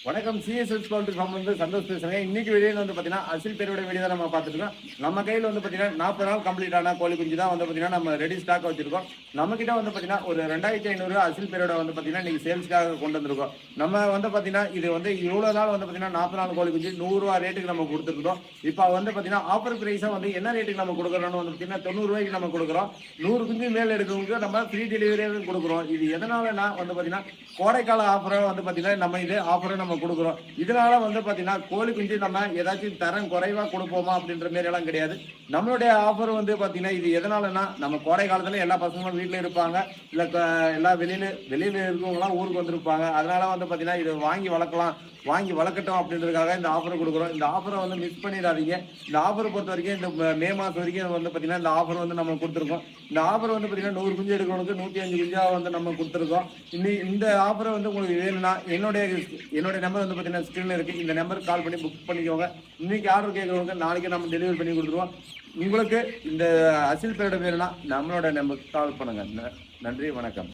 வணக்கம். CSS poultry form வந்து சந்தோஷ் பேசுறேன். இன்னைக்கு வீடியோ வந்து பார்த்தீங்கன்னா அசில் பேரோட வீடியோ தான் நம்ம பார்த்துருக்கோம். நம்ம கையில் வந்து பார்த்தீங்கன்னா 40 நாள் கம்ப்ளீட் ஆன கோழி குஞ்சு தான் வந்து பார்த்தீங்கன்னா நம்ம ரெடி ஸ்டாக் வச்சிருக்கோம். நம்ம கிட்ட வந்து பார்த்தீங்கன்னா ஒரு 2500 அசில் பேரோட வந்து பார்த்தீங்கன்னா இன்னைக்கு சேல்ஸ்க்காக கொண்டு வந்திருக்கோம். நம்ம வந்து பார்த்தீங்கன்னா இது வந்து இவ்வளோ நாள் வந்து பார்த்தீங்கன்னா 40 நாள் கோழி குஞ்சு 100 ரூபா ரேட்டுக்கு நம்ம கொடுத்துருக்கோம். இப்போ வந்து பார்த்தீங்கன்னா ஆஃபர் பிரைஸாக வந்து என்ன ரேட்டுக்கு நம்ம கொடுக்குறோம்னு வந்து பார்த்தீங்கன்னா 90 ரூபாய்க்கு நம்ம கொடுக்குறோம். 100 குஞ்சு மேல் எடுக்கிறவங்களுக்கு நம்ம ஃப்ரீ டெலிவரியாக கொடுக்குறோம். இது எதனாலனா வந்து பார்த்தீங்கன்னா கோடைக்கால ஆஃபரை வந்து பார்த்தீங்கன்னா நம்ம இது ஆஃபரை நம்ம கொடுக்குறோம். இதனால வந்து பார்த்தீங்கன்னா கோழி குஞ்சு நம்ம ஏதாச்சும் தரம் குறைவாக கொடுப்போமா அப்படின்ற மாரி எல்லாம் கிடையாது. நம்மளுடைய ஆஃபர் வந்து பார்த்தீங்கன்னா இது எதனாலனா நம்ம கோடை காலத்தில் எல்லா பசங்களும் வீட்டில் இருப்பாங்க, இல்லை எல்லா வெளியில் இருக்கவங்களாம் ஊருக்கு வந்திருப்பாங்க. அதனால வந்து பார்த்தீங்கன்னா இது வாங்கி வளர்க்கட்டும் அப்படின்றதுக்காக இந்த ஆஃபரை கொடுக்குறோம். இந்த ஆஃபரை வந்து மிஸ் பண்ணிடாதீங்க. இந்த ஆஃபரை பொறுத்த வரைக்கும் இந்த மே மாதம் வரைக்கும் வந்து பார்த்தீங்கன்னா இந்த ஆஃபர் வந்து நம்ம கொடுத்துருக்கோம். இந்த ஆஃபர் வந்து பார்த்தீங்கன்னா 100 குஞ்சு எடுக்கிறவங்களுக்கு 105 குஞ்சாக வந்து நம்ம கொடுத்துருக்கோம். இந்த ஆஃபரை வந்து உங்களுக்கு வேணும்னா என்னுடைய நம்பர் வந்து பார்த்தீங்கன்னா ஸ்க்ரீனில் இருக்குது. இந்த நம்பருக்கு கால் பண்ணி புக் பண்ணிக்கோங்க. இன்னைக்கு ஆர்டர் கேட்குறவங்க நாளைக்கு நம்ம டெலிவரி பண்ணி கொடுத்துருவோம். உங்களுக்கு இந்த அசில் பேரோட வேணும்னா நம்மளோட நம்பருக்கு கால் பண்ணுங்கள். நன்றி, வணக்கம்.